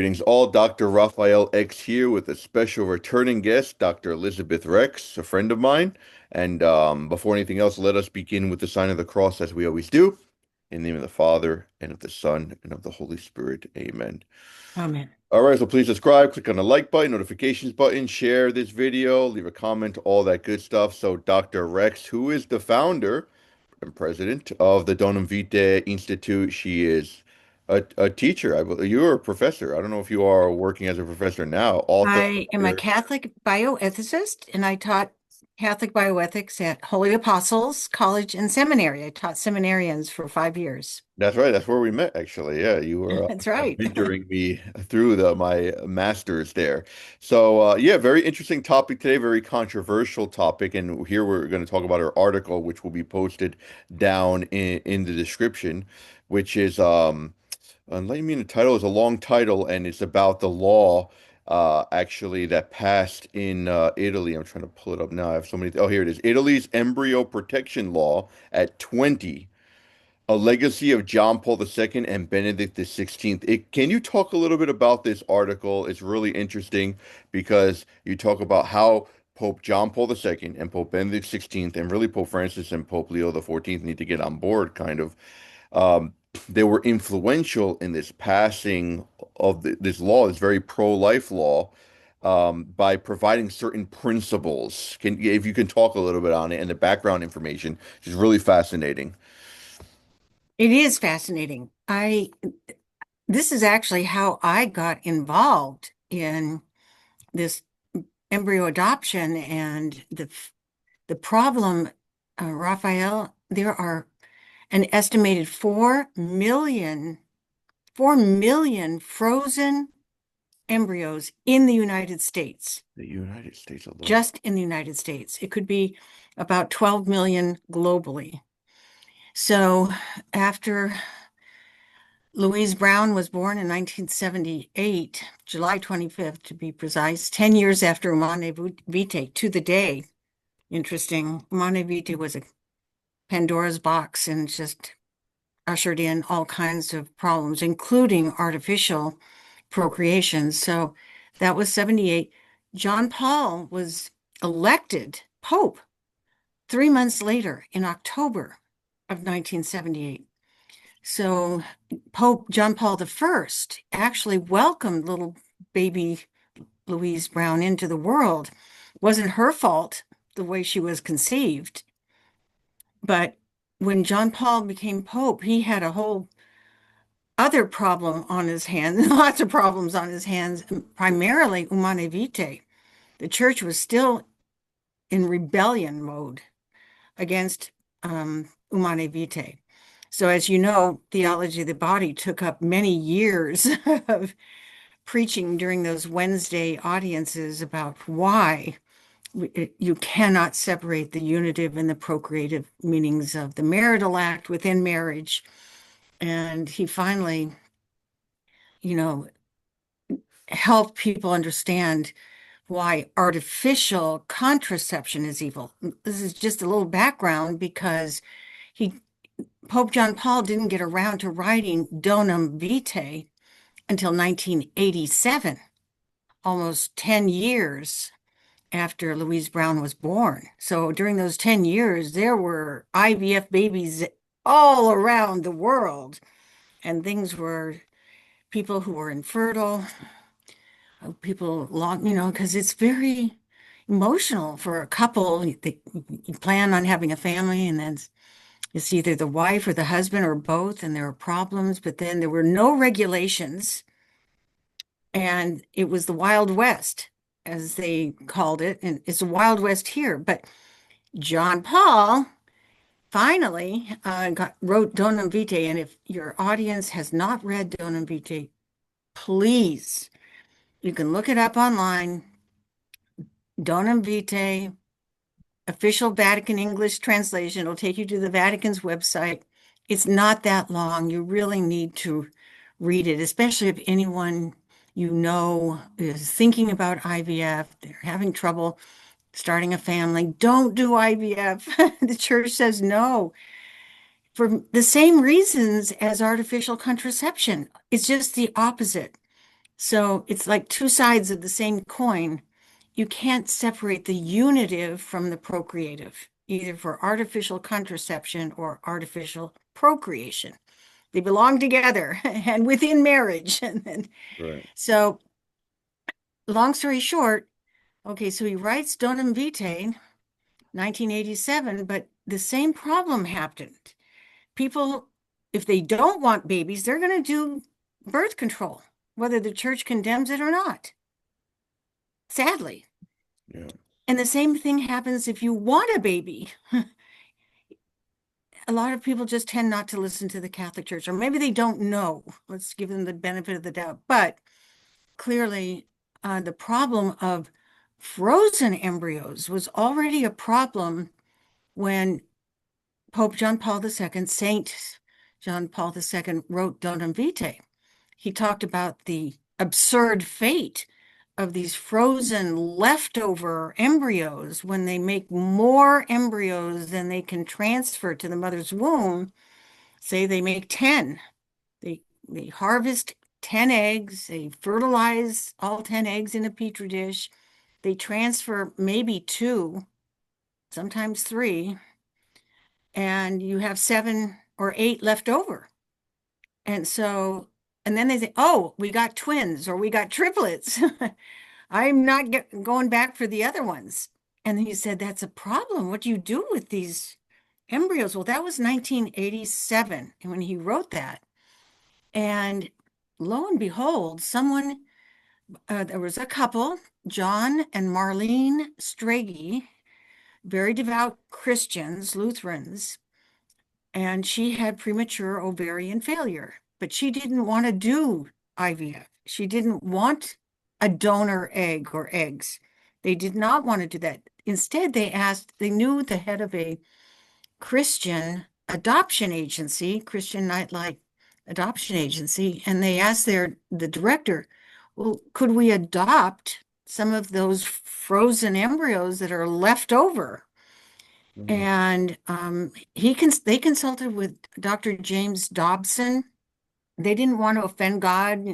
Greetings all. Dr. Rafael X here with a special returning guest, Dr. Elizabeth Rex, a friend of mine. And before anything else, let us begin with the sign of the cross as we always do. In the name of the Father, and of the Son, and of the Holy Spirit. Amen. Amen. All right, so please subscribe, click on the like button, notifications button, share this video, leave a comment, all that good stuff. So Dr. Rex, who is the founder and president of the Donum Vitae Institute. She is a teacher. I believe you're a professor. I don't know if you are working as a professor now, author. I am a Catholic bioethicist, and I taught Catholic bioethics at Holy Apostles College and Seminary. I taught seminarians for 5 years. That's right. That's where we met, actually. Yeah, you were That's right. mentoring me through my master's there. So, yeah, very interesting topic today. Very controversial topic, and here we're going to talk about her article, which will be posted down in the description, which is let me the title is a long title, and it's about the law actually that passed in Italy. I'm trying to pull it up now. I have so many. Oh, here it is. Italy's embryo protection law at 20. A legacy of John Paul II and Benedict XVI. Can you talk a little bit about this article? It's really interesting because you talk about how Pope John Paul II and Pope Benedict XVI and really Pope Francis and Pope Leo XIV need to get on board, kind of. Um, they were influential in this passing of this law, this very pro-life law, by providing certain principles. If you can talk a little bit on it and the background information, which is really fascinating. It is fascinating. This is actually how I got involved in this embryo adoption and the problem, Raphael, there are an estimated 4 million frozen embryos in the United States. The United States alone. Just in the United States. It could be about 12 million globally. So after Louise Brown was born in 1978, July 25th to be precise, 10 years after Humanae Vitae to the day. Interesting. Humanae Vitae was a Pandora's box and just ushered in all kinds of problems, including artificial procreation. So that was 78. John Paul was elected Pope 3 months later in October of 1978. So Pope John Paul I actually welcomed little baby Louise Brown into the world. It wasn't her fault the way she was conceived. But when John Paul became Pope, he had a whole other problem on his hands, lots of problems on his hands, primarily Humanae Vitae. The church was still in rebellion mode against Humanae Vitae. So as you know, theology of the body took up many years of preaching during those Wednesday audiences about why you cannot separate the unitive and the procreative meanings of the marital act within marriage. And he finally, you know, helped people understand why artificial contraception is evil. This is just a little background because he Pope John Paul didn't get around to writing Donum Vitae until 1987, almost 10 years after Louise Brown was born. So during those 10 years, there were IVF babies all around the world, and things were people who were infertile, people long, because it's very emotional for a couple. They you plan on having a family, and then it's either the wife or the husband or both, and there are problems, but then there were no regulations, and it was the Wild West, as they called it, and it's a Wild West here. But John Paul finally wrote Donum Vitae, and if your audience has not read Donum Vitae, please, you can look it up online. Donum Vitae, official Vatican English translation. It'll take you to the Vatican's website. It's not that long. You really need to read it, especially if anyone you know is thinking about IVF, they're having trouble starting a family. Don't do IVF. The church says no for the same reasons as artificial contraception. It's just the opposite. So it's like two sides of the same coin. You can't separate the unitive from the procreative, either for artificial contraception or artificial procreation. They belong together and within marriage. Right. So, long story short, okay, so he writes Donum Vitae, 1987, but the same problem happened. People, if they don't want babies, they're going to do birth control, whether the church condemns it or not, sadly. Yeah. And the same thing happens if you want a baby. A lot of people just tend not to listen to the Catholic Church, or maybe they don't know. Let's give them the benefit of the doubt. But clearly, the problem of frozen embryos was already a problem when Pope John Paul II, Saint John Paul II, wrote Donum Vitae. He talked about the absurd fate of these frozen leftover embryos when they make more embryos than they can transfer to the mother's womb. Say they make 10. They harvest 10 eggs, they fertilize all 10 eggs in a petri dish, they transfer maybe two, sometimes three, and you have 7 or 8 left over. And so, and then they say, oh, we got twins or we got triplets. I'm not going back for the other ones. And he said, that's a problem. What do you do with these embryos? Well, that was 1987 when he wrote that. And lo and behold, there was a couple, John and Marlene Strage, very devout Christians, Lutherans, and she had premature ovarian failure, but she didn't want to do IVF. She didn't want a donor egg or eggs. They did not want to do that. Instead, they knew the head of a Christian adoption agency, Christian Nightlight Adoption Agency, and they asked the director, well, could we adopt some of those frozen embryos that are left over? Mhm. And they consulted with Dr. James Dobson. They didn't want to offend God.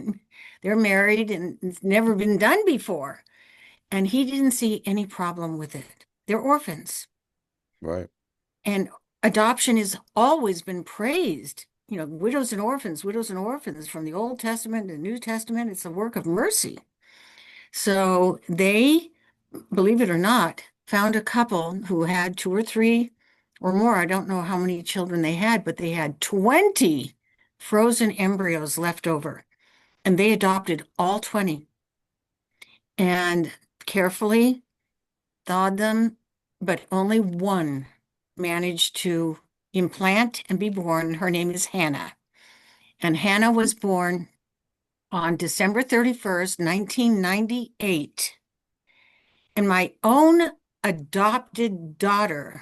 They're married and it's never been done before. And he didn't see any problem with it. They're orphans. Right. And adoption has always been praised. You know, widows and orphans from the Old Testament and New Testament. It's a work of mercy. So they, believe it or not, found a couple who had two or three or more. I don't know how many children they had, but they had 20 frozen embryos left over, and they adopted all 20 and carefully thawed them, but only one managed to implant and be born. Her name is Hannah. And Hannah was born on December 31st, 1998. And my own adopted daughter,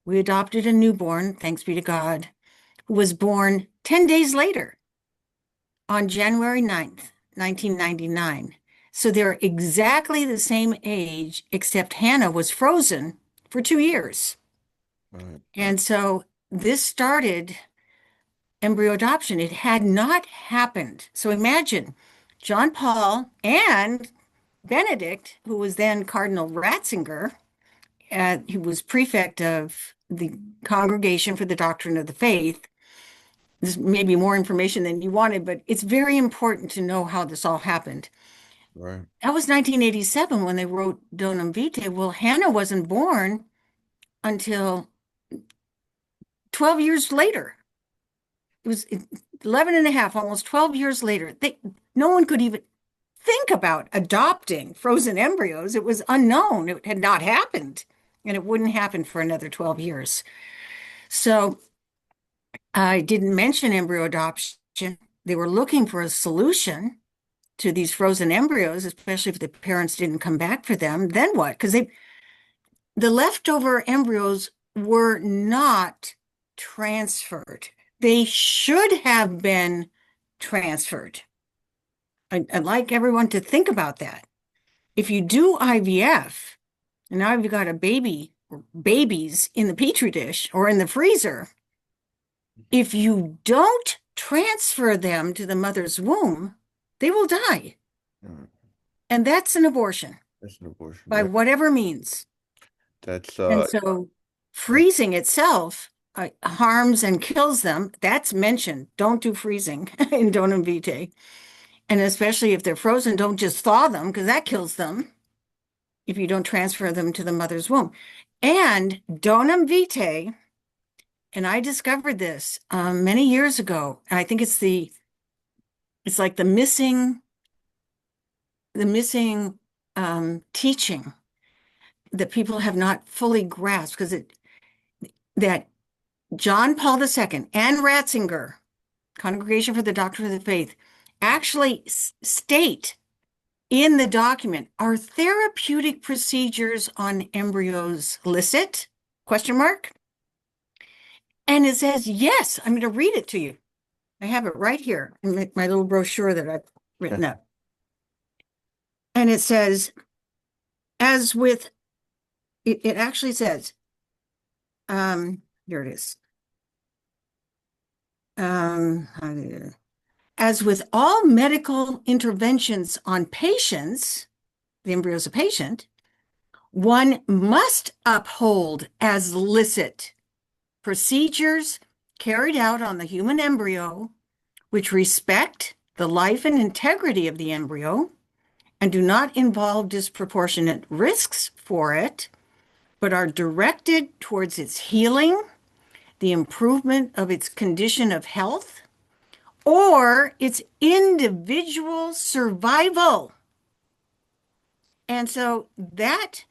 we adopted a newborn, thanks be to God, who was born 10 days later on January 9th, 1999. So they're exactly the same age, except Hannah was frozen for 2 years. Right. And so this started embryo adoption. It had not happened. So imagine John Paul and Benedict, who was then Cardinal Ratzinger, he was prefect of the Congregation for the Doctrine of the Faith. This may be more information than you wanted, but it's very important to know how this all happened. Right. That was 1987 when they wrote Donum Vitae. Well, Hannah wasn't born until 12 years later. It was 11 and a half, almost 12 years later. No one could even think about adopting frozen embryos. It was unknown. It had not happened, and it wouldn't happen for another 12 years. So I didn't mention embryo adoption. They were looking for a solution to these frozen embryos, especially if the parents didn't come back for them. Then what? Because the leftover embryos were not transferred. They should have been transferred. I'd like everyone to think about that. If you do IVF, and now you've got a baby or babies in the petri dish or in the freezer, if you don't transfer them to the mother's womb, they will die. Mm. And that's an abortion That's an abortion. by Yeah. whatever means. That's And so freezing itself harms and kills them. That's mentioned. Don't do freezing in donum vitae. And especially if they're frozen, don't just thaw them because that kills them if you don't transfer them to the mother's womb. And donum vitae, and I discovered this many years ago. And I think it's like the missing teaching that people have not fully grasped because that John Paul II and Ratzinger, Congregation for the Doctrine of the Faith, actually state in the document, are therapeutic procedures on embryos licit? Question mark. And it says yes. I'm going to read it to you. I have it right here in my little brochure that I've written up. And it says, as with, it actually says, here it is. Um, as with all medical interventions on patients, the embryo is a patient, one must uphold as licit procedures carried out on the human embryo which respect the life and integrity of the embryo and do not involve disproportionate risks for it, but are directed towards its healing, the improvement of its condition of health, or its individual survival. And so that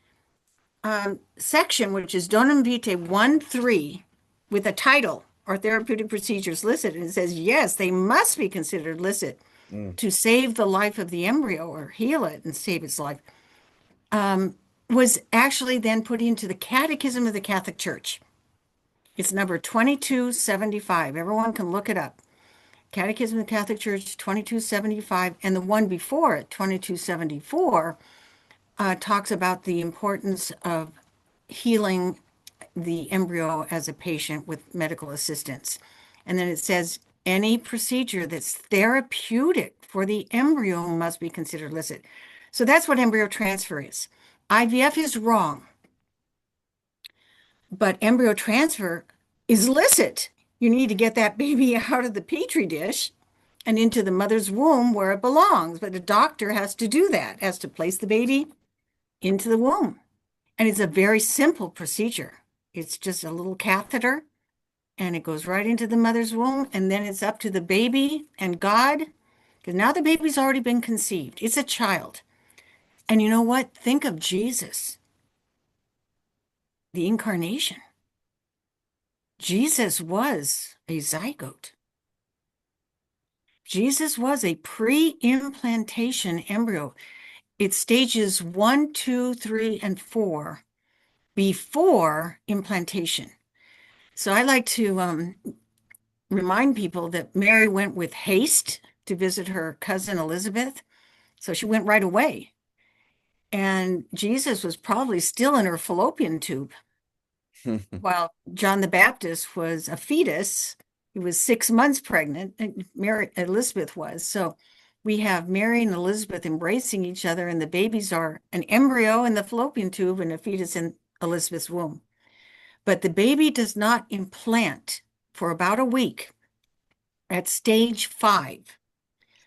section, which is Donum Vitae 1.3, with a title or therapeutic procedures listed, and it says, yes, they must be considered licit mm, to save the life of the embryo or heal it and save its life, was actually then put into the Catechism of the Catholic Church. It's number 2275. Everyone can look it up. Catechism of the Catholic Church 2275, and the one before it, 2274, talks about the importance of healing the embryo as a patient with medical assistance. And then it says any procedure that's therapeutic for the embryo must be considered licit. So that's what embryo transfer is. IVF is wrong, but embryo transfer is licit. You need to get that baby out of the petri dish and into the mother's womb where it belongs. But the doctor has to do that, has to place the baby into the womb. And it's a very simple procedure. It's just a little catheter and it goes right into the mother's womb. And then it's up to the baby and God, because now the baby's already been conceived. It's a child. And you know what? Think of Jesus, the incarnation. Jesus was a zygote. Jesus was a pre-implantation embryo. It's stages 1, 2, 3, and 4 before implantation. So I like to remind people that Mary went with haste to visit her cousin Elizabeth. So she went right away. And Jesus was probably still in her fallopian tube while John the Baptist was a fetus. He was 6 months pregnant, and Mary Elizabeth was. So we have Mary and Elizabeth embracing each other, and the babies are an embryo in the fallopian tube and a fetus in Elizabeth's womb. But the baby does not implant for about a week at stage 5.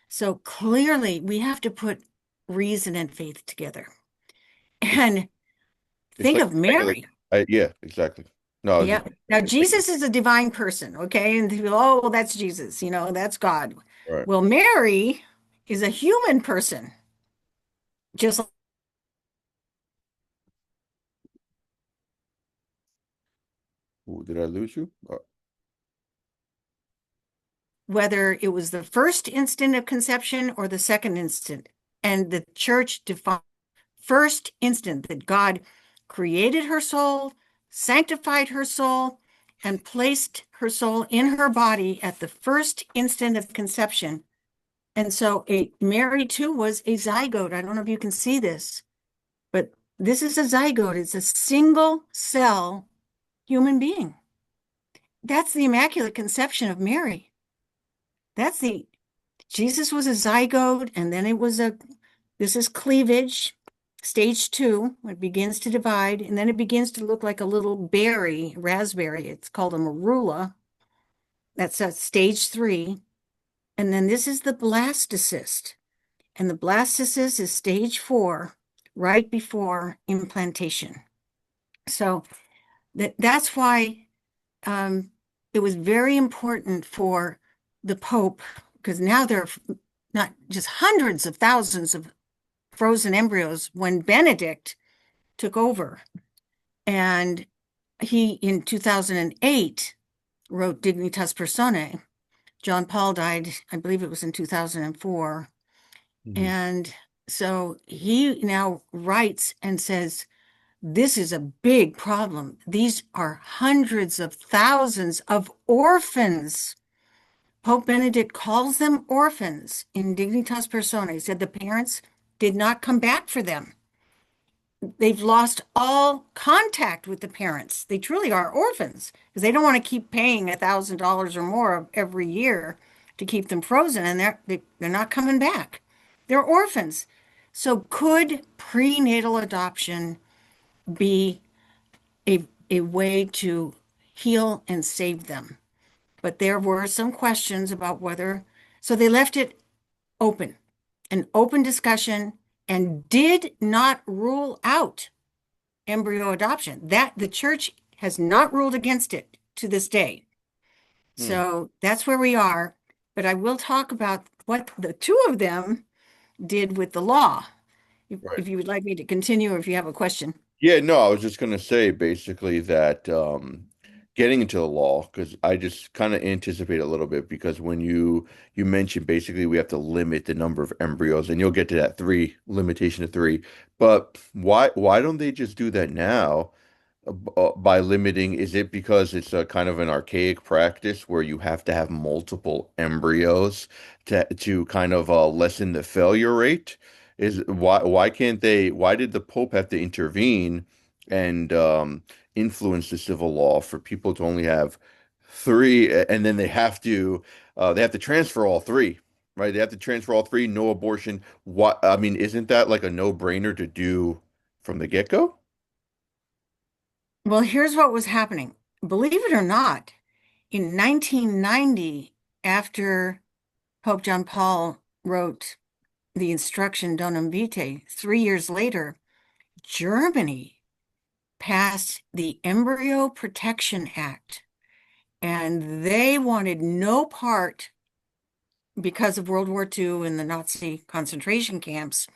So clearly, we have to put reason and faith together. it's, And it's think like of speculating. Mary. Yeah, exactly. No, I was Yeah. just Now, it's like Jesus is a divine person, okay? And people, oh, well, that's Jesus, that's God. right. Well, Mary is a human person, just Ooh, did I lose you? whether it was the first instant of conception or the second instant. And the church defined first instant that God created her soul, sanctified her soul, and placed her soul in her body at the first instant of conception. And so Mary too was a zygote. I don't know if you can see this, but this is a zygote. It's a single cell human being. That's the Immaculate Conception of Mary. That's the Jesus was a zygote, and then it was a This is cleavage, stage two, when it begins to divide, and then it begins to look like a little berry, raspberry. It's called a marula. That's at stage three. And then this is the blastocyst. And the blastocyst is stage four, right before implantation. So that's why it was very important for the Pope, because now there are not just hundreds of thousands of frozen embryos when Benedict took over. And he, in 2008, wrote Dignitas Personae. John Paul died, I believe it was in 2004. Mhm. And so he now writes and says, this is a big problem. These are hundreds of thousands of orphans. Pope Benedict calls them orphans in Dignitas Personae. He said the parents did not come back for them. They've lost all contact with the parents. They truly are orphans because they don't want to keep paying $1,000 or more every year to keep them frozen, and they're not coming back. They're orphans. So could prenatal adoption be a way to heal and save them? But there were some questions about whether, so they left it open, an open discussion, and did not rule out embryo adoption. That the church has not ruled against it to this day. Hmm. So that's where we are. But I will talk about what the two of them did with the law. Right. If you would like me to continue, or if you have a question. Yeah, no, I was just gonna say basically that getting into the law, because I just kind of anticipate a little bit because when you mentioned basically we have to limit the number of embryos, and you'll get to that three limitation of three. But why don't they just do that now? By limiting, is it because it's a kind of an archaic practice where you have to have multiple embryos to kind of lessen the failure rate? Is why can't they? Why did the Pope have to intervene and influence the civil law for people to only have three, and then they have to transfer all three, right? They have to transfer all three, no abortion. What I mean, isn't that like a no-brainer to do from the get-go? Well, here's what was happening. Believe it or not, in 1990, after Pope John Paul wrote the Instruction Donum Vitae, 3 years later, Germany passed the Embryo Protection Act, and they wanted no part because of World War II and the Nazi concentration camps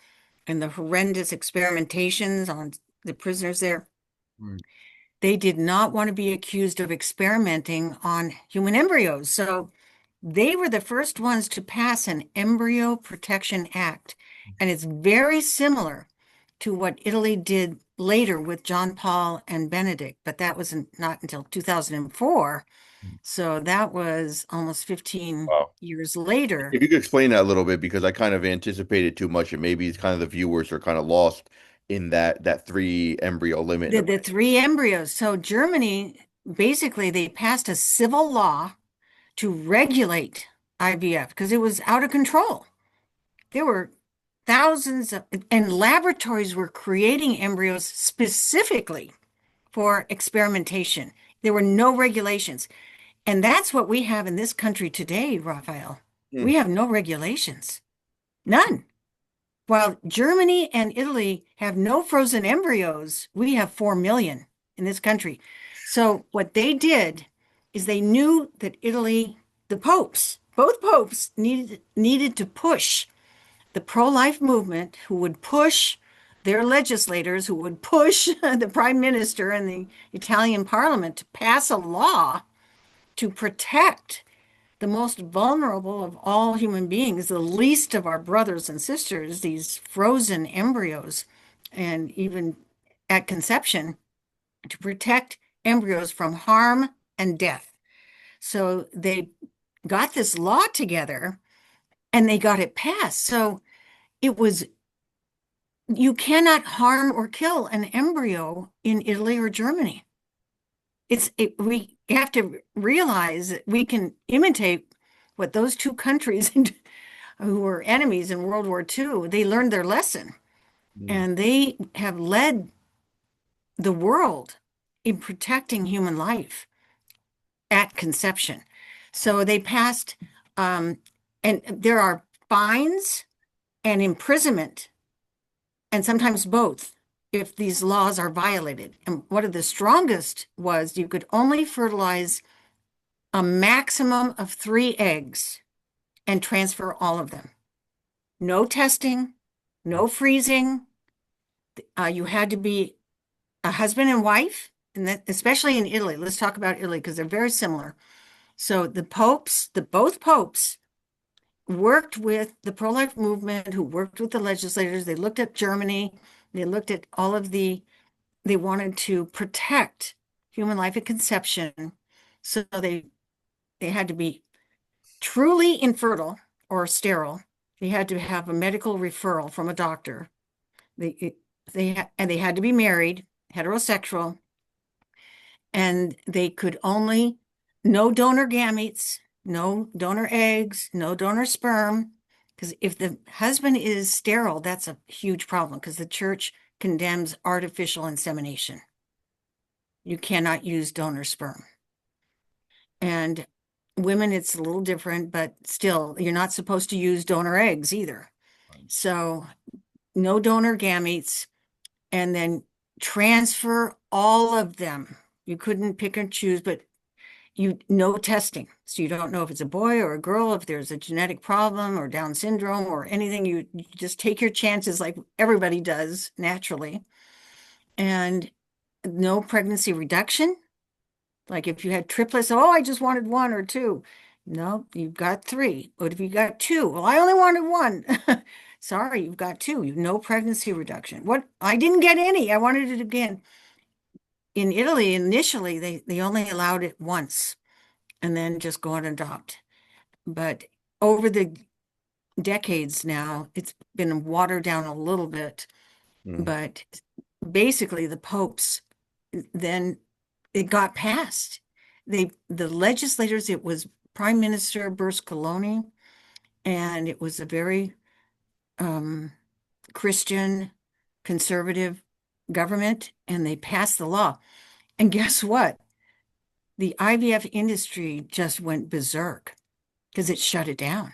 and the horrendous experimentations on the prisoners there. Mm. They did not want to be accused of experimenting on human embryos. So they were the first ones to pass an Embryo Protection Act. And it's very similar to what Italy did later with John Paul and Benedict, but that was not until 2004. So that was almost 15 Wow. years later. If you could explain that a little bit, because I kind of anticipated too much, and maybe it's kind of the viewers are kind of lost in that three embryo limit. The three embryos. So Germany, basically, they passed a civil law to regulate IVF because it was out of control. There were thousands of, and laboratories were creating embryos specifically for experimentation. There were no regulations. And that's what we have in this country today, Rafael. Hmm. We have no regulations, none. While Germany and Italy have no frozen embryos, we have 4 million in this country. So what they did is they knew that Italy, the popes, both popes needed to push the pro-life movement, who would push their legislators, who would push the prime minister and the Italian parliament to pass a law to protect the most vulnerable of all human beings, the least of our brothers and sisters, these frozen embryos, and even at conception, to protect embryos from harm and death. So they got this law together and they got it passed. So it was, you cannot harm or kill an embryo in Italy or Germany. We have to realize that we can imitate what those two countries who were enemies in World War II, they learned their lesson Mm. and they have led the world in protecting human life at conception. So they passed, um, and there are fines and imprisonment, and sometimes both, if these laws are violated. And one of the strongest was you could only fertilize a maximum of 3 eggs and transfer all of them. No testing, no freezing. You had to be a husband and wife, and that, especially in Italy. Let's talk about Italy because they're very similar. So both popes worked with the pro-life movement, who worked with the legislators. They looked at Germany. They looked at all of they wanted to protect human life at conception. So they had to be truly infertile or sterile. They had to have a medical referral from a doctor. They and they had to be married, heterosexual, and they could only no donor gametes, no donor eggs, no donor sperm. Because if the husband is sterile, that's a huge problem because the church condemns artificial insemination. You cannot use donor sperm. And women, it's a little different, but still, you're not supposed to use donor eggs either. So, no donor gametes, and then transfer all of them. You couldn't pick and choose, but no testing. So you don't know if it's a boy or a girl, if there's a genetic problem or Down syndrome or anything. You just take your chances like everybody does naturally. And no pregnancy reduction. Like if you had triplets, oh, I just wanted one or two. No, you've got three. What if you got two? Well, I only wanted one. Sorry, you've got two. You've no pregnancy reduction. What? I didn't get any. I wanted it again. In Italy, initially, they only allowed it once and then just go and adopt. But over the decades now, it's been watered down a little bit. Mm. But basically, the popes then it got passed. The legislators, it was Prime Minister Berlusconi, and it was a very um, Christian conservative government, and they passed the law. And guess what? The IVF industry just went berserk because it shut it down.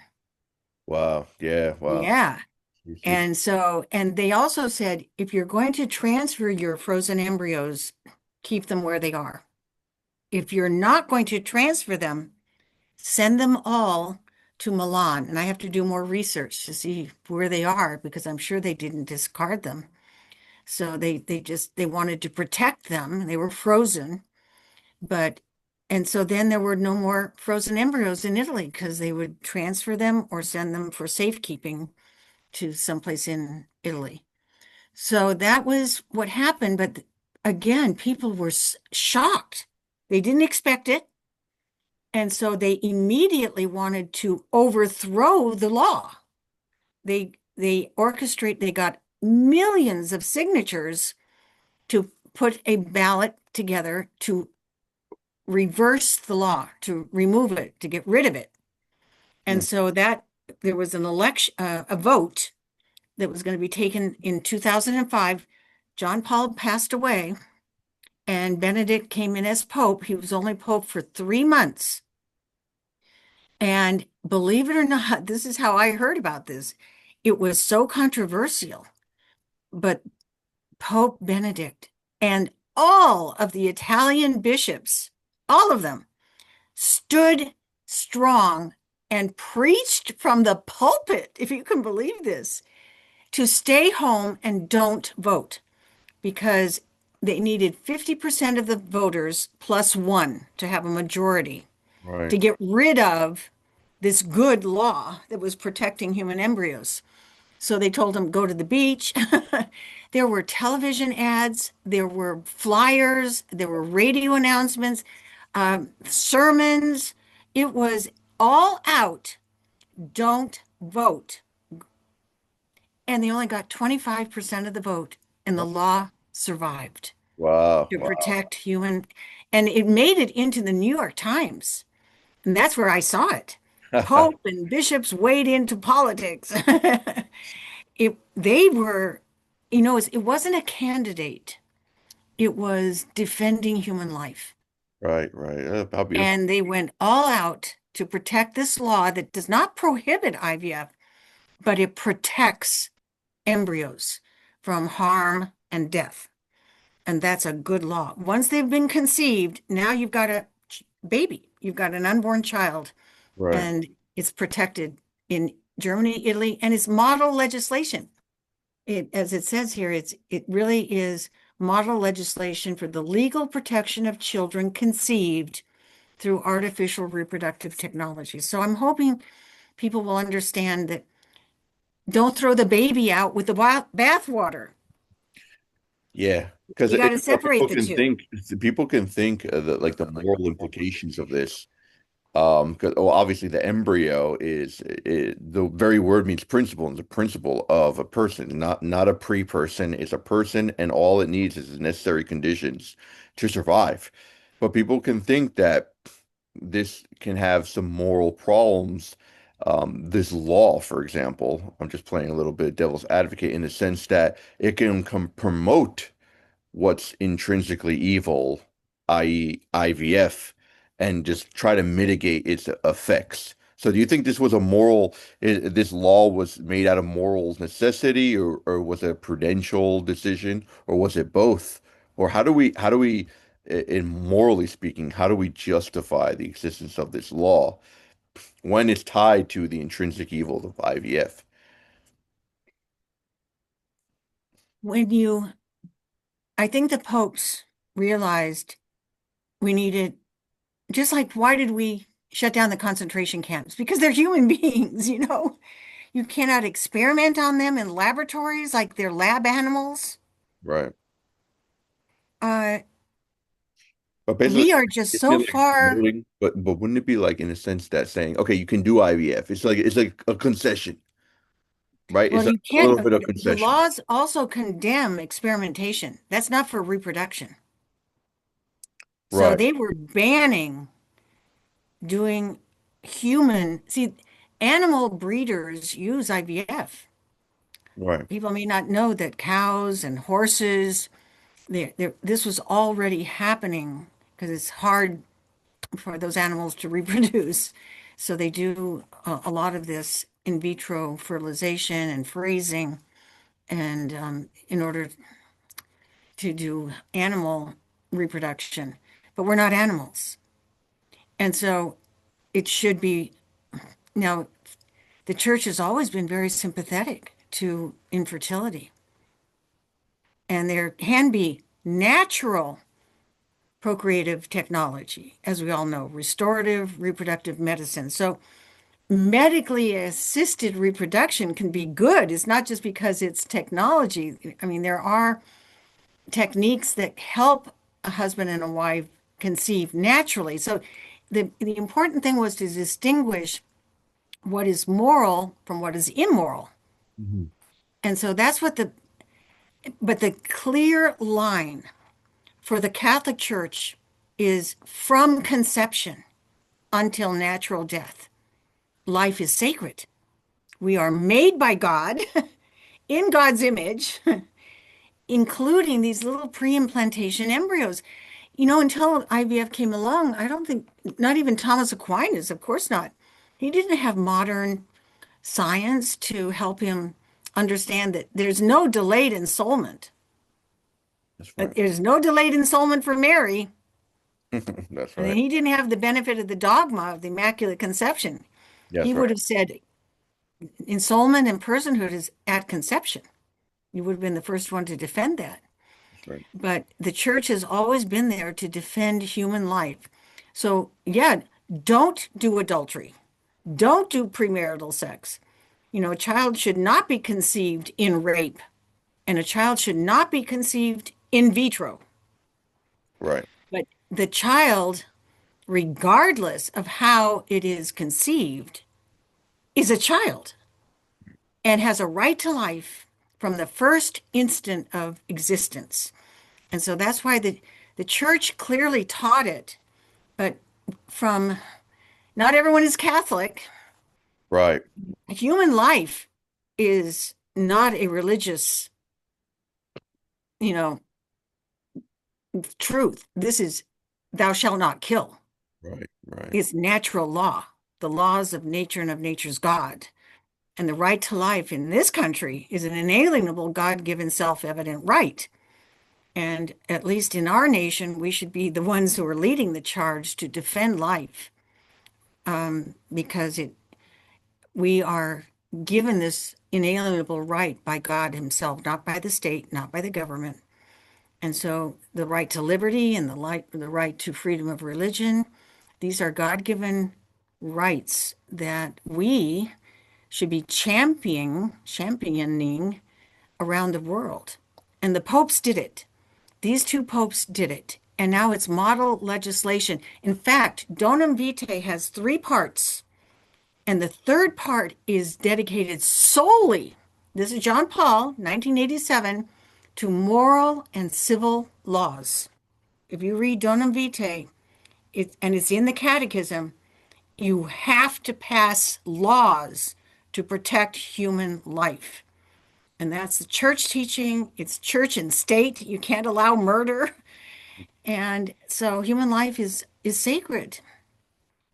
Wow. Yeah. Wow. Yeah. It's And they also said if you're going to transfer your frozen embryos, keep them where they are. If you're not going to transfer them, send them all to Milan. And I have to do more research to see where they are because I'm sure they didn't discard them. So they wanted to protect them. They were frozen, but and so then there were no more frozen embryos in Italy because they would transfer them or send them for safekeeping to someplace in Italy. So that was what happened. But again, people were shocked. They didn't expect it. And so they immediately wanted to overthrow the law. They got millions of signatures to put a ballot together to reverse the law, to remove it, to get rid of it. And mm. so that there was an election, a vote that was going to be taken in 2005. John Paul passed away, and Benedict came in as Pope. He was only Pope for 3 months. And believe it or not, this is how I heard about this. It was so controversial, but Pope Benedict and all of the Italian bishops, all of them, stood strong and preached from the pulpit, if you can believe this, to stay home and don't vote because they needed 50% of the voters plus one to have a majority to Right. get rid of this good law that was protecting human embryos. So they told them, go to the beach. There were television ads, there were flyers, there were radio announcements, sermons. It was all out. Don't vote. And they only got 25% of the vote, and the law survived Wow. to Wow. protect human. And it made it into the New York Times. And that's where I saw it. Pope and bishops wade into politics. They were, it wasn't a candidate. It was defending human life. Right, right. How beautiful. And they went all out to protect this law that does not prohibit IVF, but it protects embryos from harm and death. And that's a good law. Once they've been conceived, now you've got a baby, you've got an unborn child, Right. and it's protected in Germany, Italy, and it's model legislation. As it says here, it really is model legislation for the legal protection of children conceived through artificial reproductive technology. So I'm hoping people will understand that don't throw the baby out with the bathwater. Yeah, because You got to separate the two. people can think that like the moral implications of this. 'Cause, well, obviously the embryo the very word means principle, and the principle of a person, not a pre-person. It's a person, and all it needs is the necessary conditions to survive. But people can think that this can have some moral problems. This law, for example, I'm just playing a little bit devil's advocate in the sense that it can promote what's intrinsically evil, i.e., IVF, and just try to mitigate its effects. So, do you think this was this law was made out of moral necessity, or was it a prudential decision, or was it both? Or in morally speaking, how do we justify the existence of this law when it's tied to the intrinsic evil of IVF? When you, I think the popes realized we needed, just like, why did we shut down the concentration camps? Because they're human beings, you know? You cannot experiment on them in laboratories like they're lab animals. Right. Uh, But basically, we are just isn't so it like far. promoting? But wouldn't it be like in a sense that saying, okay, you can do IVF. It's like a concession, right? It's Well, like you a little can't, bit of the concession. laws also condemn experimentation. That's not for reproduction. So Right, they were banning doing see, animal breeders use IVF. right. People may not know that cows and horses, this was already happening because it's hard for those animals to reproduce. So they do a lot of this in vitro fertilization and freezing, and in order to do animal reproduction. But we're not animals. And so it should be now, the church has always been very sympathetic to infertility, and there can be natural procreative technology, as we all know, restorative reproductive medicine. So medically assisted reproduction can be good. It's not just because it's technology. I mean, there are techniques that help a husband and a wife conceive naturally. So the important thing was to distinguish what is moral from what is immoral. Mhm. And so that's but the clear line for the Catholic Church is from conception until natural death. Life is sacred. We are made by God in God's image, including these little pre-implantation embryos. Until IVF came along, I don't think, not even Thomas Aquinas, of course not. He didn't have modern science to help him understand that there's no delayed ensoulment. That's right. There's no delayed ensoulment for Mary. That's And right. he didn't have the benefit of the dogma of the Immaculate Conception. He That's right. would have said ensoulment and personhood is at conception. You would have been the first one to defend that. That's right. But the church has always been there to defend human life. So, yeah, don't do adultery. Don't do premarital sex. A child should not be conceived in rape, and a child should not be conceived in vitro. Right. But the child, regardless of how it is conceived, is a child and has a right to life from the first instant of existence. And so that's why the church clearly taught it, but from not everyone is Catholic. Right. Human life is not a religious, you know, truth. This is thou shalt not kill. Right. Right. It's natural law, the laws of nature and of nature's God. And the right to life in this country is an inalienable God-given self-evident right. And at least in our nation, we should be the ones who are leading the charge to defend life, because we are given this inalienable right by God Himself, not by the state, not by the government. And so the right to liberty and the right to freedom of religion, these are God-given rights that we should be championing around the world. And the popes did it. These two popes did it. And now it's model legislation. In fact, Donum Vitae has three parts, and the third part is dedicated solely, this is John Paul, 1987, to moral and civil laws. If you read Donum Vitae, and it's in the Catechism, you have to pass laws to protect human life. And that's the church teaching. It's church and state. You can't allow murder. And so human life is sacred.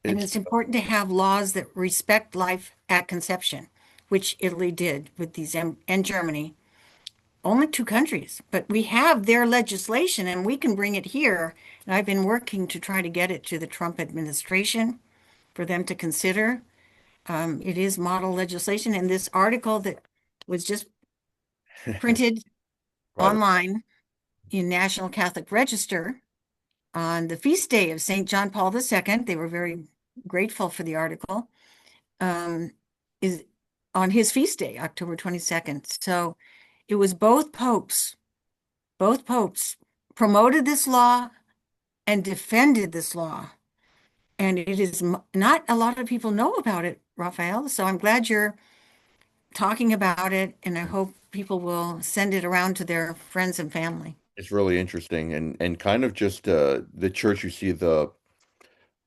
And It's it's important to have laws that respect life at conception, which Italy did with these and Germany. Only two countries, but we have their legislation and we can bring it here. And I've been working to try to get it to the Trump administration for them to consider. It is model legislation. And this article that was just printed right. online in National Catholic Register on the feast day of St. John Paul II, they were very grateful for the article, um, is on his feast day, October 22nd. So it was both popes promoted this law and defended this law. And it is not a lot of people know about it, Rafael. So I'm glad you're talking about it, and I hope people will send it around to their friends and family. It's really interesting and kind of just the church. You see the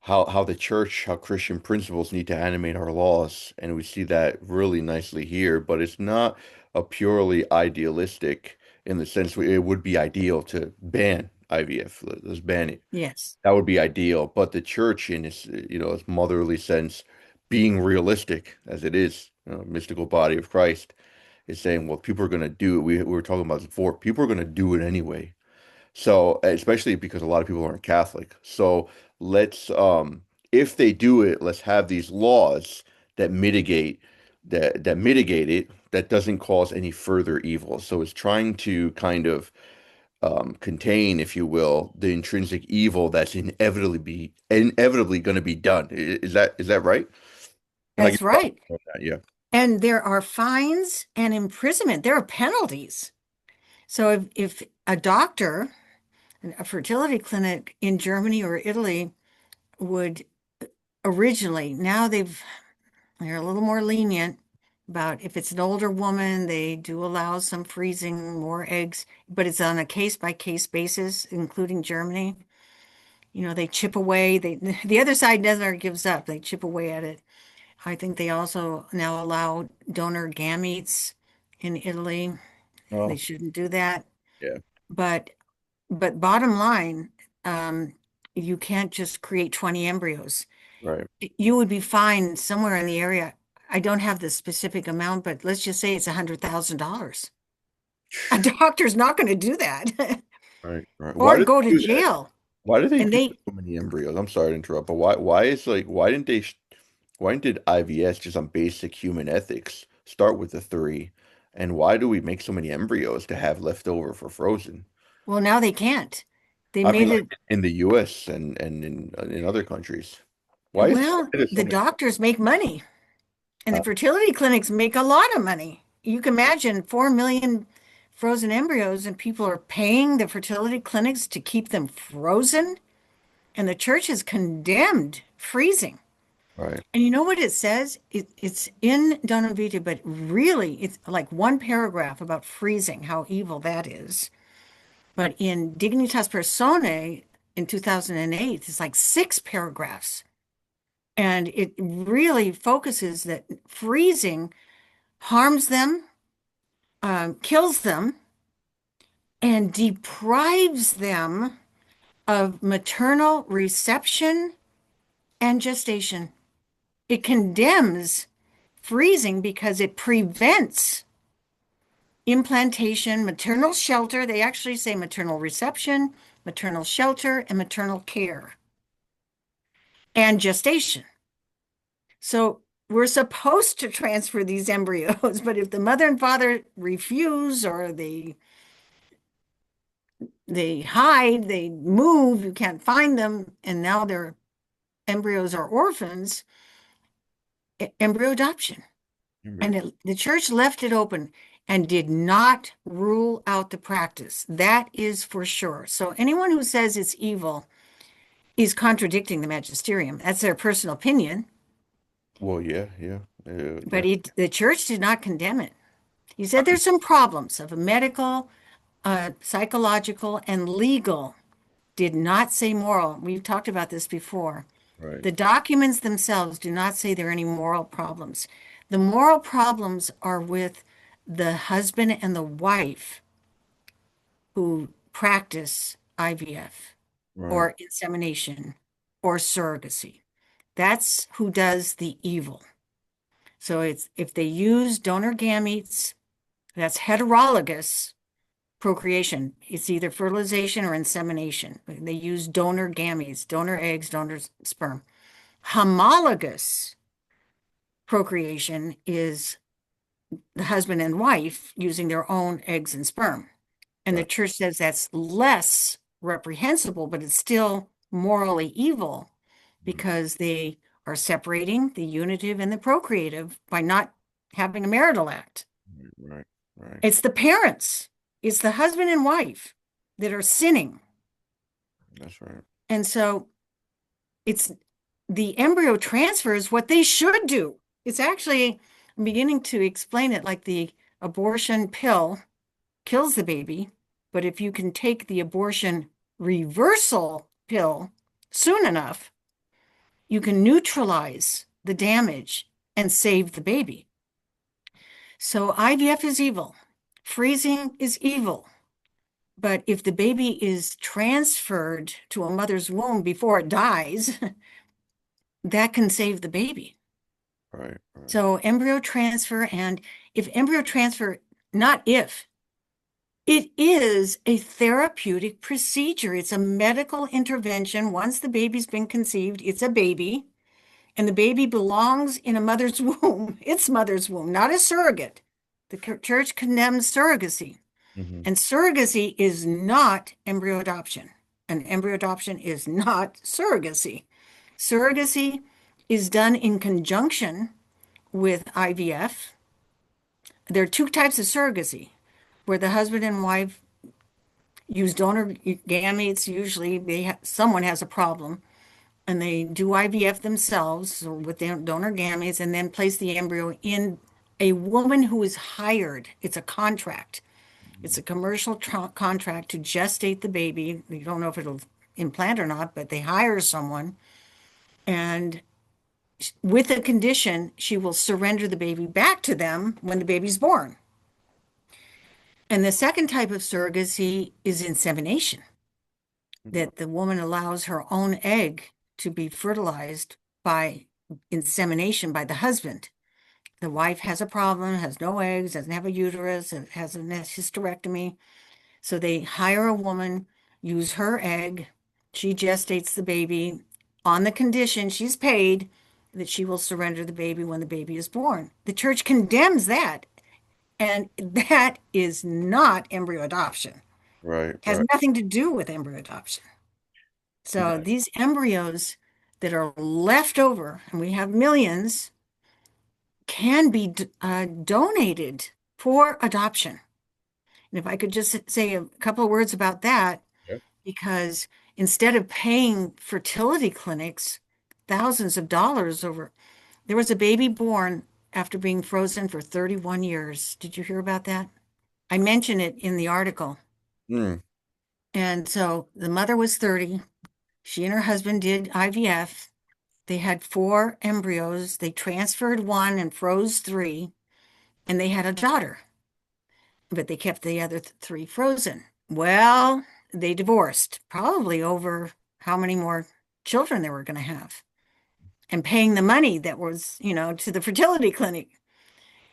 how the church, how Christian principles need to animate our laws, and we see that really nicely here. But it's not a purely idealistic in the sense it would be ideal to ban IVF. Let's ban it. Yes, That would be ideal. But the church, in its its motherly sense, being realistic as it is, mystical body of Christ, is saying, well, people are going to do it. We were talking about this before. People are going to do it anyway. So, especially because a lot of people aren't Catholic. So, let's if they do it, let's have these laws that mitigate it, that doesn't cause any further evil. So, it's trying to kind of contain, if you will, the intrinsic evil that's inevitably going to be done. Is that right? And I can that's right. on that, yeah. And there are fines and imprisonment. There are penalties. So if a doctor, a fertility clinic in Germany or Italy would originally, now they're a little more lenient about if it's an older woman, they do allow some freezing more eggs, but it's on a case by case basis, including Germany. They chip away. The other side never gives up. They chip away at it. I think they also now allow donor gametes in Italy. They Oh, shouldn't do that. yeah, But bottom line, um, you can't just create 20 embryos. right. You would be fined somewhere in the area. I don't have the specific amount, but let's just say it's $100,000. A doctor's not going to do that Right, right. Why or do go to they do that? jail. Why do they And do they, so many embryos? I'm sorry to interrupt, but why did IVS just on basic human ethics start with the three? And why do we make so many embryos to have left over for frozen? well, now they can't. They I mean, made like it, in the US and in other countries. Why well, are there so the many? doctors make money and the Uh, fertility clinics make a lot of money. You can imagine 4 million frozen embryos, and people are paying the fertility clinics to keep them frozen. And the church has condemned freezing. right, And you know what it says? It's in Donna Vita, but really it's like one paragraph about freezing, how evil that is. But in Dignitas Personae in 2008, it's like six paragraphs And it really focuses that freezing harms them, kills them, and deprives them of maternal reception and gestation. It condemns freezing because it prevents implantation, maternal shelter. They actually say maternal reception, maternal shelter, and maternal care, and gestation. So we're supposed to transfer these embryos, but if the mother and father refuse or they hide, they move, you can't find them, and now their embryos are orphans, embryo adoption. And Embryo. the church left it open and did not rule out the practice. That is for sure. So anyone who says it's evil is contradicting the magisterium. That's their personal opinion, Well, yeah, yeah, but yeah. the church did not condemn it. He said there's some problems of a medical, psychological, and legal. Did not say moral. We've talked about this before. Right, The documents themselves do not say there are any moral problems. The moral problems are with the husband and the wife who practice IVF right, or insemination or surrogacy. That's who does the evil. So it's if they use donor gametes, that's heterologous procreation. It's either fertilization or insemination. They use donor gametes, donor eggs, donor sperm. Homologous procreation is the husband and wife using their own eggs and sperm. And the right, church says that's less reprehensible, but it's still morally evil because they are separating the unitive and the procreative by not having a marital act. right, right. It's the parents, it's the husband and wife that are sinning. That's right. And so it's the embryo transfer is what they should do. It's actually, I'm beginning to explain it like the abortion pill kills the baby, but if you can take the abortion reversal pill soon enough, you can neutralize the damage and save the baby. So IVF is evil. Freezing is evil. But if the baby is transferred to a mother's womb before it dies, that can save the baby. Right, right, So embryo transfer, and if embryo transfer, not if, it is a therapeutic procedure. It's a medical intervention. Once the baby's been conceived, it's a baby, and the baby belongs in a mother's womb, its mother's womb, not a surrogate. The church condemns surrogacy, hmm, and surrogacy is not embryo adoption, and embryo adoption is not surrogacy. Surrogacy is done in conjunction with IVF. There are two types of surrogacy where the husband and wife use donor gametes. Usually, someone has a problem, and they do IVF themselves with their donor gametes, and then place the embryo in a woman who is hired. It's a contract. It's a commercial contract to gestate the baby. You don't know if it'll implant or not, but they hire someone, and with a condition, she will surrender the baby back to them when the baby's born. And the second type of surrogacy is insemination, that the woman allows her own egg to be fertilized by insemination by the husband. The wife has a problem, has no eggs, doesn't have a uterus, has a hysterectomy. So they hire a woman, use her egg. She gestates the baby on the condition she's paid that she will surrender the baby when the baby is born. The church condemns that. And that is not embryo adoption. right, Has right. nothing to do with embryo adoption. So Yeah, these embryos that are left over, and we have millions, can be donated for adoption. And if I could just say a couple of words about that, yeah. because instead of paying fertility clinics thousands of dollars over, there was a baby born after being frozen for 31 years. Did you hear about that? I mention it in the article. Mm, And so the mother was 30. She and her husband did IVF. They had four embryos. They transferred one and froze three, and they had a daughter, but they kept the other three frozen. Well, they divorced, probably over how many more children they were going to have and paying the money that was, to the fertility clinic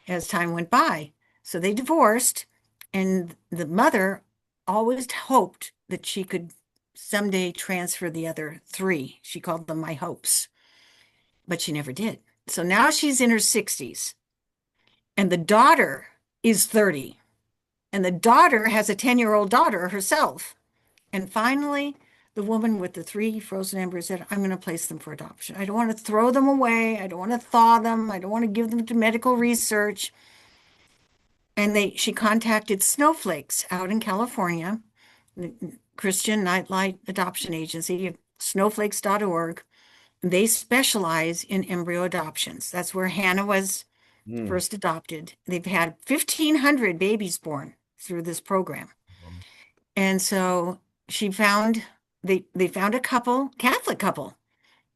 as time went by. So they divorced, and the mother always hoped that she could someday transfer the other three. She called them my hopes, but she never did. So now she's in her 60s, and the daughter is 30, and the daughter has a 10-year-old daughter herself. And finally, the woman with the three frozen embryos said, I'm going to place them for adoption. I don't want to throw them away. I don't want to thaw them. I don't want to give them to medical research. And she contacted Snowflakes out in California, the Christian Nightlight Adoption Agency, snowflakes.org. They specialize in embryo adoptions. That's where Hannah was Hmm. first adopted. They've had 1,500 babies born through this program. And so they found a couple, Catholic couple,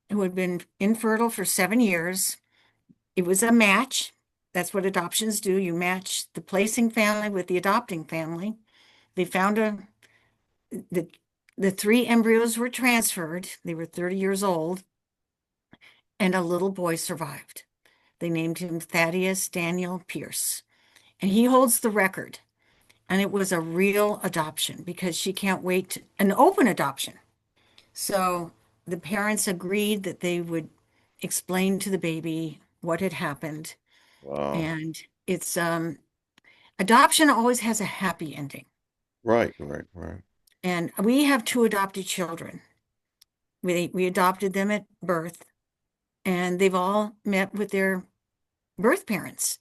who had been infertile for 7 years. It was a match. That's what adoptions do. You match the placing family with the adopting family. They found the the three embryos were transferred. They were 30 years old, and a little boy survived. They named him Thaddeus Daniel Pierce, and he holds the record. And it was a real adoption because she can't wait an open adoption. So the parents agreed that they would explain to the baby what had happened. Wow. And it's adoption always has a happy ending. Right, right, right. And we have two adopted children. We adopted them at birth, and they've all met with their birth parents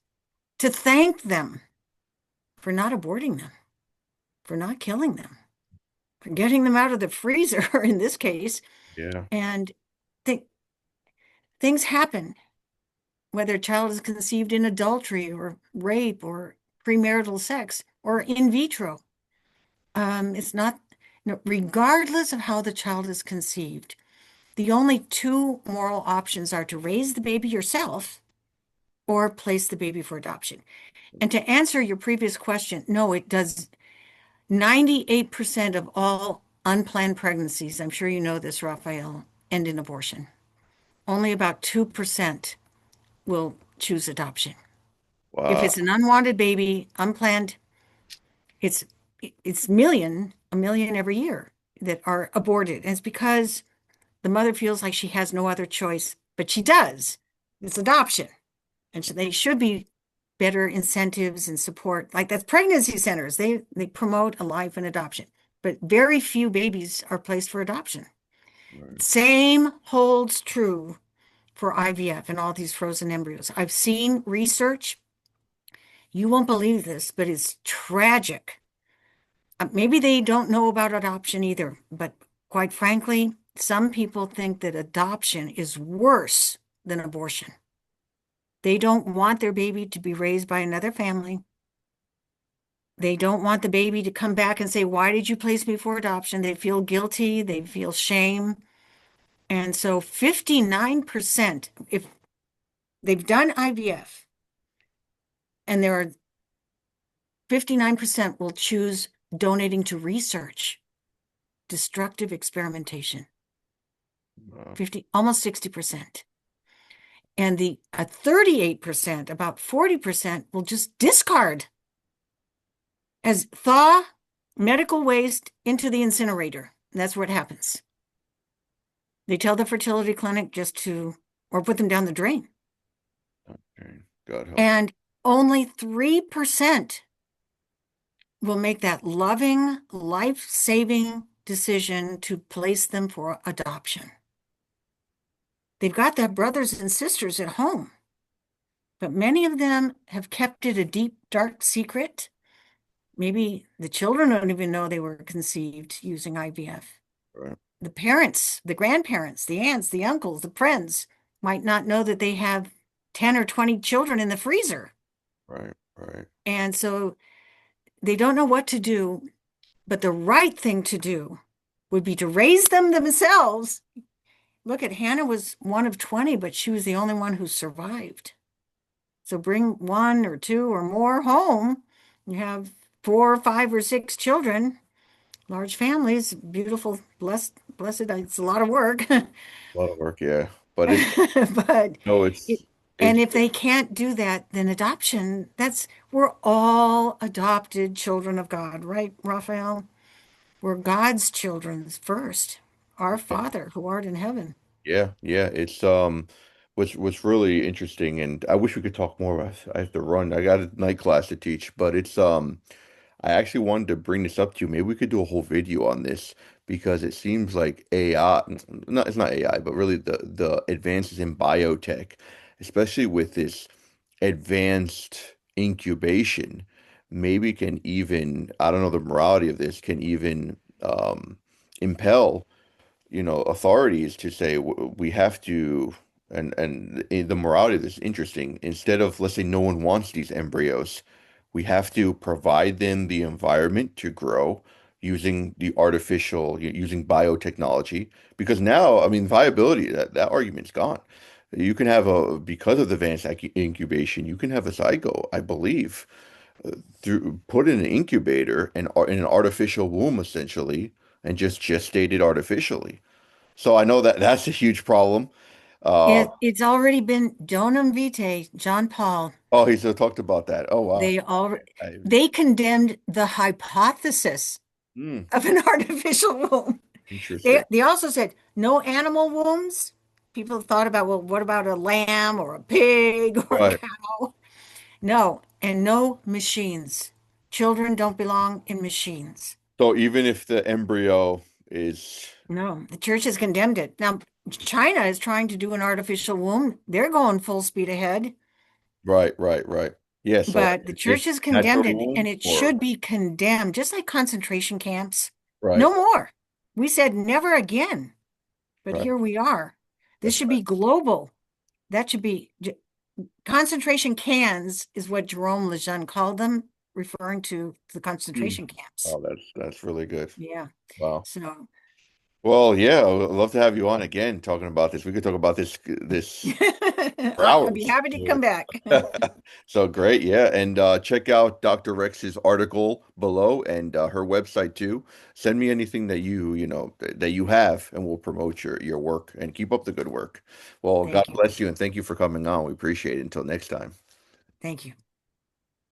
to thank them for not aborting them, for not killing them, for getting them out of the freezer in this case. Yeah. And th things happen, whether a child is conceived in adultery or rape or premarital sex or in vitro. It's not, regardless of how the child is conceived, the only two moral options are to raise the baby yourself or place the baby for adoption. And to answer your previous question, no, it does. 98% of all unplanned pregnancies, I'm sure you know this, Rafael, end in abortion. Only about 2% will choose adoption. If Wow. it's an unwanted baby, unplanned, it's a million every year that are aborted. And it's because the mother feels like she has no other choice, but she does. It's adoption. And so they should be better incentives and support. Like that's pregnancy centers. They promote a life in adoption, but very few babies are placed for adoption. Right. Same holds true for IVF and all these frozen embryos. I've seen research. You won't believe this, but it's tragic. Maybe they don't know about adoption either, but quite frankly, some people think that adoption is worse than abortion. They don't want their baby to be raised by another family. They don't want the baby to come back and say, why did you place me for adoption? They feel guilty, they feel shame. And so 59%, if they've done IVF, and there are 59% will choose donating to research, destructive experimentation. Wow. 50, almost 60%. And the 38%, about 40% will just discard as thaw medical waste into the incinerator. And that's what happens. They tell the fertility clinic or put them down the drain. Okay. God help. And only 3% will make that loving, life-saving decision to place them for adoption. They've got their brothers and sisters at home, but many of them have kept it a deep, dark secret. Maybe the children don't even know they were conceived using IVF. Right, The parents, the grandparents, the aunts, the uncles, the friends might not know that they have 10 or 20 children in the freezer. right, right. And so they don't know what to do, but the right thing to do would be to raise them themselves look at Hannah was one of 20, but she was the only one who survived. So bring one or two or more home. You have four or five or six children, large families, beautiful, blessed. It's a lot of work. A lot of work, yeah. But it's But no, it, and it's if they can't do that, then adoption, we're all adopted children of God, right, Raphael? We're God's children first, our Father who art in heaven. yeah, yeah. It's what's really interesting, and I wish we could talk more. I have to run. I got a night class to teach, but it's I actually wanted to bring this up to you. Maybe we could do a whole video on this because it seems like AI, not it's not AI, but really the advances in biotech, especially with this advanced incubation, maybe can even, I don't know, the morality of this can even impel, authorities to say we have to, and the morality of this is interesting. Instead of, let's say, no one wants these embryos, we have to provide them the environment to grow using using biotechnology. Because now, I mean, viability, that argument's gone. You can have because of the advanced incubation, you can have a zygote, I believe, through put in an incubator and in an artificial womb, essentially, and just gestated artificially. So I know that that's a huge problem. Uh, It's already been donum vitae, John Paul. oh, he's talked about that. Oh, wow. They all I, they condemned the hypothesis hmm, of an artificial womb. They interesting. they also said no animal wombs. People thought about, well, what about a lamb or a pig or a Right. cow? No, and no machines. Children don't belong in machines. So even if the embryo is No, the church has condemned it. Now, China is trying to do an artificial womb. They're going full speed ahead, right, right, right. Yeah, so but the church it's has natural condemned it, and womb it or should be condemned, just like concentration camps. right, No more. We said never again, but right. here we are. This That's should be global. That should be concentration cans, is what Jerome Lejeune called them, referring to the hmm. concentration camps. Oh, that's really good. Yeah. Wow. So Well, yeah, I would love to have you on again talking about this. We could talk about this for I'll be hours. happy to come back. So great, yeah. And check out Dr. Rex's article below and her website too. Send me anything that that you have, and we'll promote your work and keep up the good work. Well, God Thank you. bless you and thank you for coming on. We appreciate it. Until next time. Thank you.